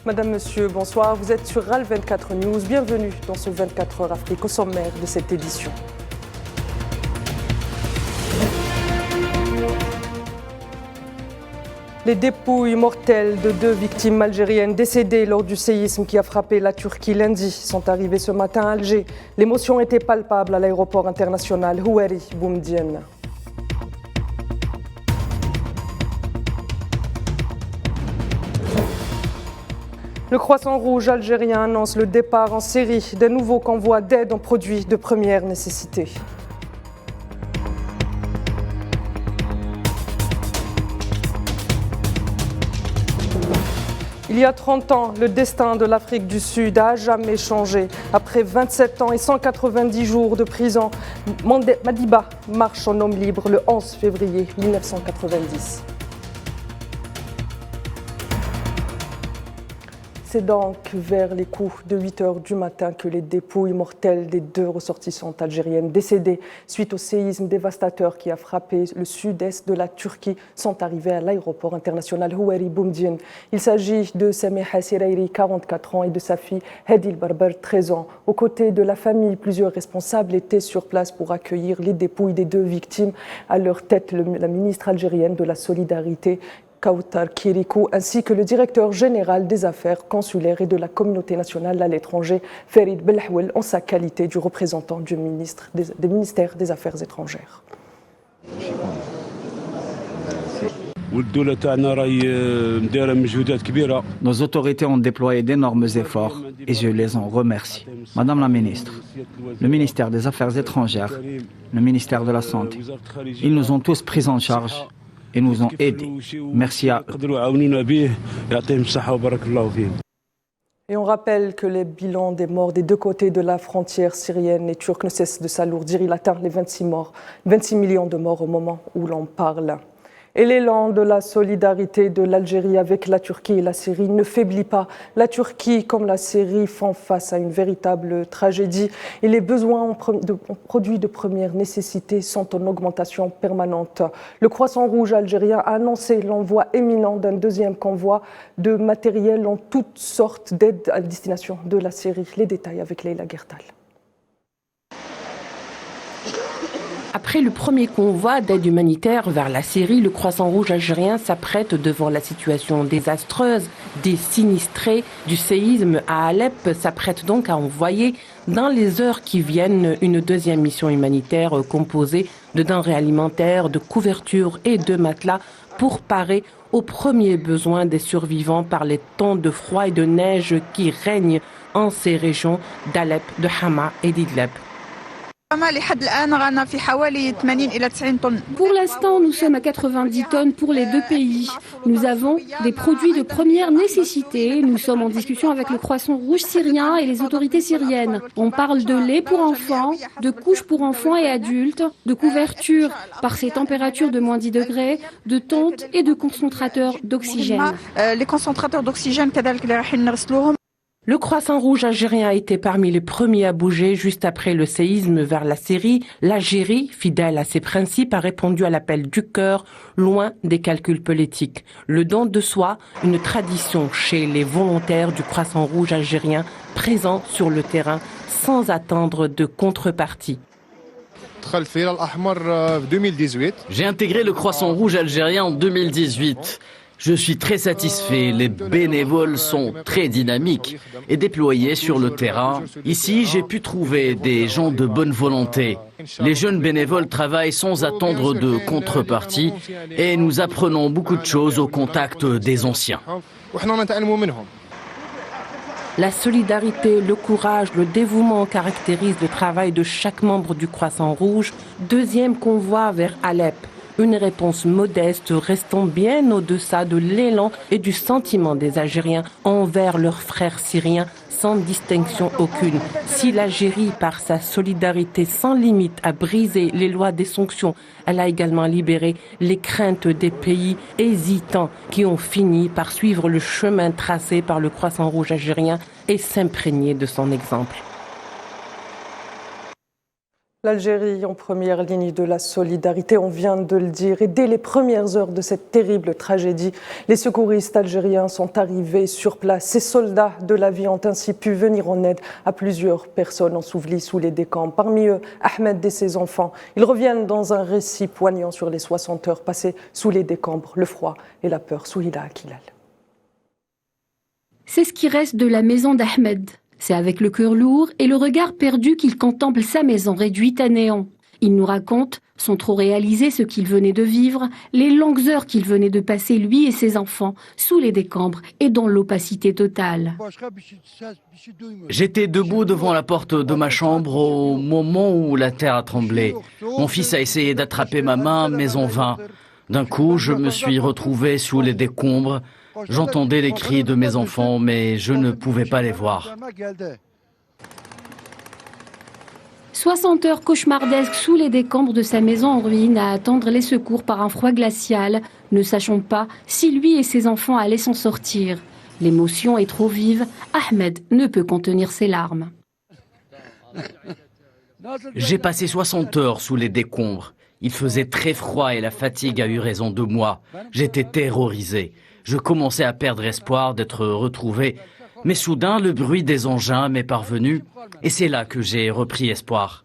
Madame, Monsieur, bonsoir. Vous êtes sur RAL 24 News. Bienvenue dans ce 24 heures Afrique au sommaire de cette édition. Les dépouilles mortelles de 2 victimes algériennes décédées lors du séisme qui a frappé la Turquie lundi sont arrivées ce matin à Alger. L'émotion était palpable à l'aéroport international Houari Boumediene. Le Croissant Rouge algérien annonce le départ en série d'un nouveau convoi d'aide en produits de première nécessité. Il y a 30 ans, le destin de l'Afrique du Sud a jamais changé. Après 27 ans et 190 jours de prison, Madiba marche en homme libre le 11 février 1990. C'est donc vers les coups de 8 heures du matin que les dépouilles mortelles des 2 ressortissantes algériennes décédées suite au séisme dévastateur qui a frappé le sud-est de la Turquie sont arrivées à l'aéroport international Houari Boumediene. Il s'agit de Samiha Sirairi, 44 ans, et de sa fille Hedil Barber, 13 ans. Aux côtés de la famille, plusieurs responsables étaient sur place pour accueillir les dépouilles des 2 victimes. À leur tête, la ministre algérienne de la Solidarité, Kautar Kirikou, ainsi que le directeur général des affaires consulaires et de la communauté nationale à l'étranger, Farid Belhouel, en sa qualité du représentant du ministère des Affaires étrangères. Nos autorités ont déployé d'énormes efforts et je les en remercie. Madame la ministre, le ministère des Affaires étrangères, le ministère de la Santé, ils nous ont tous pris en charge et nous ont aidés. Merci à eux. Et on rappelle que les bilans des morts des 2 côtés de la frontière syrienne et turque ne cessent de s'alourdir. Il atteint les 26 millions de morts au moment où l'on parle. Et l'élan de la solidarité de l'Algérie avec la Turquie et la Syrie ne faiblit pas. La Turquie, comme la Syrie, font face à une véritable tragédie et les besoins en produits de première nécessité sont en augmentation permanente. Le Croissant Rouge algérien a annoncé l'envoi imminent d'un 2e convoi de matériel en toutes sortes d'aides à destination de la Syrie. Les détails avec Leila Gertal. Après le premier convoi d'aide humanitaire vers la Syrie, le Croissant Rouge algérien s'apprête devant la situation désastreuse des sinistrés du séisme à Alep, s'apprête donc à envoyer dans les heures qui viennent une 2e mission humanitaire composée de denrées alimentaires, de couvertures et de matelas pour parer aux premiers besoins des survivants par les temps de froid et de neige qui règnent en ces régions d'Alep, de Hama et d'Idleb. Pour l'instant, nous sommes à 90 tonnes pour les 2 pays. Nous avons des produits de première nécessité. Nous sommes en discussion avec le Croissant Rouge syrien et les autorités syriennes. On parle de lait pour enfants, de couches pour enfants et adultes, de couvertures par ces températures de moins 10 degrés, de tentes et de concentrateurs d'oxygène. Les concentrateurs d'oxygène, Le Croissant Rouge algérien a été parmi les premiers à bouger juste après le séisme vers la Syrie. L'Algérie, fidèle à ses principes, a répondu à l'appel du cœur, loin des calculs politiques. Le don de soi, une tradition chez les volontaires du Croissant Rouge algérien, présents sur le terrain sans attendre de contrepartie. J'ai intégré le Croissant Rouge algérien en 2018. Je suis très satisfait, les bénévoles sont très dynamiques et déployés sur le terrain. Ici, j'ai pu trouver des gens de bonne volonté. Les jeunes bénévoles travaillent sans attendre de contrepartie et nous apprenons beaucoup de choses au contact des anciens. La solidarité, le courage, le dévouement caractérisent le travail de chaque membre du Croissant Rouge. 2e convoi vers Alep. Une réponse modeste restant bien au-deçà de l'élan et du sentiment des Algériens envers leurs frères syriens sans distinction aucune. Si l'Algérie, par sa solidarité sans limite, a brisé les lois des sanctions, elle a également libéré les craintes des pays hésitants qui ont fini par suivre le chemin tracé par le Croissant Rouge algérien et s'imprégner de son exemple. L'Algérie en première ligne de la solidarité, on vient de le dire, et dès les premières heures de cette terrible tragédie, les secouristes algériens sont arrivés sur place. Ces soldats de la vie ont ainsi pu venir en aide à plusieurs personnes ensevelies sous les décombres. Parmi eux, Ahmed et ses enfants. Ils reviennent dans un récit poignant sur les 60 heures passées sous les décombres, le froid et la peur. Souhila Akilal. C'est ce qui reste de la maison d'Ahmed. C'est avec le cœur lourd et le regard perdu qu'il contemple sa maison réduite à néant. Il nous raconte, sans trop réaliser ce qu'il venait de vivre, les longues heures qu'il venait de passer lui et ses enfants sous les décombres et dans l'opacité totale. J'étais debout devant la porte de ma chambre au moment où la terre a tremblé. Mon fils a essayé d'attraper ma main, mais en vain. D'un coup, je me suis retrouvé sous les décombres. J'entendais les cris de mes enfants, mais je ne pouvais pas les voir. 60 heures cauchemardesques sous les décombres de sa maison en ruine à attendre les secours par un froid glacial, ne sachant pas si lui et ses enfants allaient s'en sortir. L'émotion est trop vive, Ahmed ne peut contenir ses larmes. J'ai passé 60 heures sous les décombres. Il faisait très froid et la fatigue a eu raison de moi. J'étais terrorisé. Je commençais à perdre espoir d'être retrouvé. Mais soudain, le bruit des engins m'est parvenu et c'est là que j'ai repris espoir.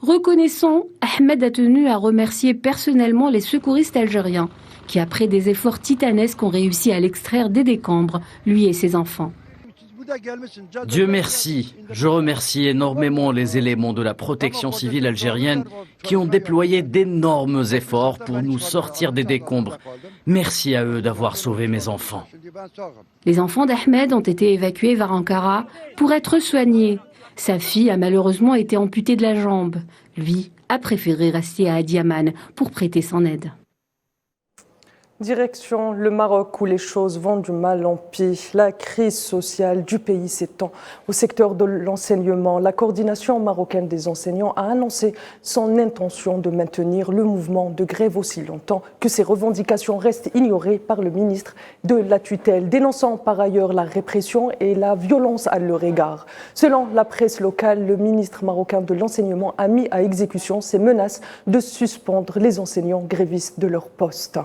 Reconnaissant, Ahmed a tenu à remercier personnellement les secouristes algériens qui, après des efforts titanesques, ont réussi à l'extraire des décombres, lui et ses enfants. Dieu merci. Je remercie énormément les éléments de la protection civile algérienne qui ont déployé d'énormes efforts pour nous sortir des décombres. Merci à eux d'avoir sauvé mes enfants. Les enfants d'Ahmed ont été évacués vers Ankara pour être soignés. Sa fille a malheureusement été amputée de la jambe. Lui a préféré rester à Adiaman pour prêter son aide. Direction le Maroc où les choses vont du mal en pis. La crise sociale du pays s'étend au secteur de l'enseignement. La coordination marocaine des enseignants a annoncé son intention de maintenir le mouvement de grève aussi longtemps que ses revendications restent ignorées par le ministre de la tutelle, dénonçant par ailleurs la répression et la violence à leur égard. Selon la presse locale, le ministre marocain de l'enseignement a mis à exécution ses menaces de suspendre les enseignants grévistes de leur poste.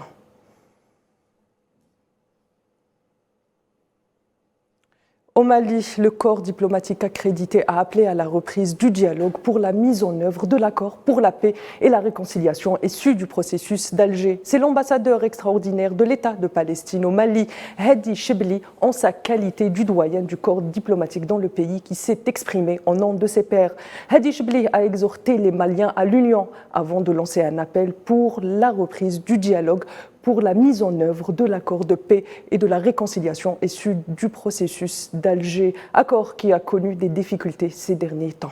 Au Mali, le corps diplomatique accrédité a appelé à la reprise du dialogue pour la mise en œuvre de l'accord pour la paix et la réconciliation issu du processus d'Alger. C'est l'ambassadeur extraordinaire de l'État de Palestine au Mali, Hadi Chebli, en sa qualité du doyen du corps diplomatique dans le pays, qui s'est exprimé en nom de ses pairs. Hadi Chebli a exhorté les Maliens à l'union avant de lancer un appel pour la reprise du dialogue pour la mise en œuvre de l'accord de paix et de la réconciliation issu du processus d'Alger, accord qui a connu des difficultés ces derniers temps.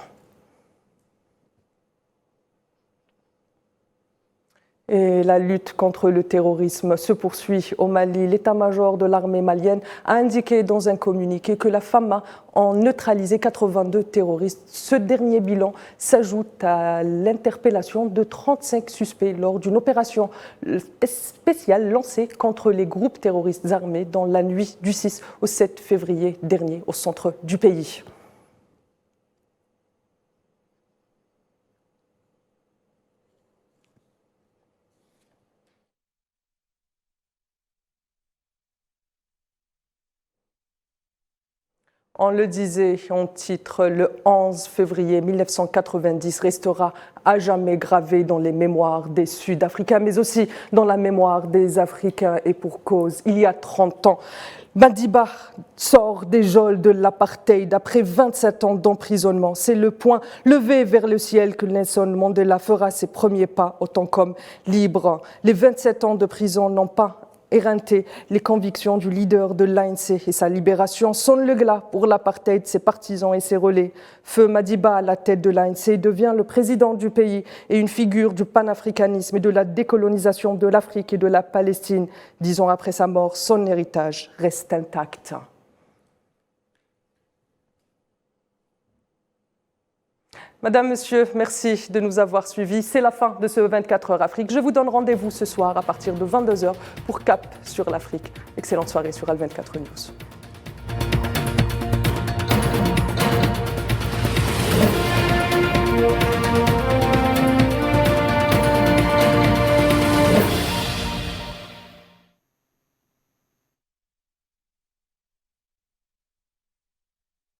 Et la lutte contre le terrorisme se poursuit au Mali. L'état-major de l'armée malienne a indiqué dans un communiqué que la FAMA a neutralisé 82 terroristes. Ce dernier bilan s'ajoute à l'interpellation de 35 suspects lors d'une opération spéciale lancée contre les groupes terroristes armés dans la nuit du 6 au 7 février dernier au centre du pays. On le disait en titre, le 11 février 1990 restera à jamais gravé dans les mémoires des Sud-Africains, mais aussi dans la mémoire des Africains, et pour cause. Il y a 30 ans, Madiba sort des geôles de l'apartheid après 27 ans d'emprisonnement. C'est le point levé vers le ciel que Nelson Mandela fera ses premiers pas autant qu'homme libre. Les 27 ans de prison n'ont pas éreinté les convictions du leader de l'ANC et sa libération sonne le glas pour l'apartheid, ses partisans et ses relais. Feu Madiba, à la tête de l'ANC, devient le président du pays et une figure du panafricanisme et de la décolonisation de l'Afrique et de la Palestine. 10 ans après sa mort, son héritage reste intact. Madame, Monsieur, merci de nous avoir suivis. C'est la fin de ce 24 heures Afrique. Je vous donne rendez-vous ce soir à partir de 22h pour Cap sur l'Afrique. Excellente soirée sur Al 24 News.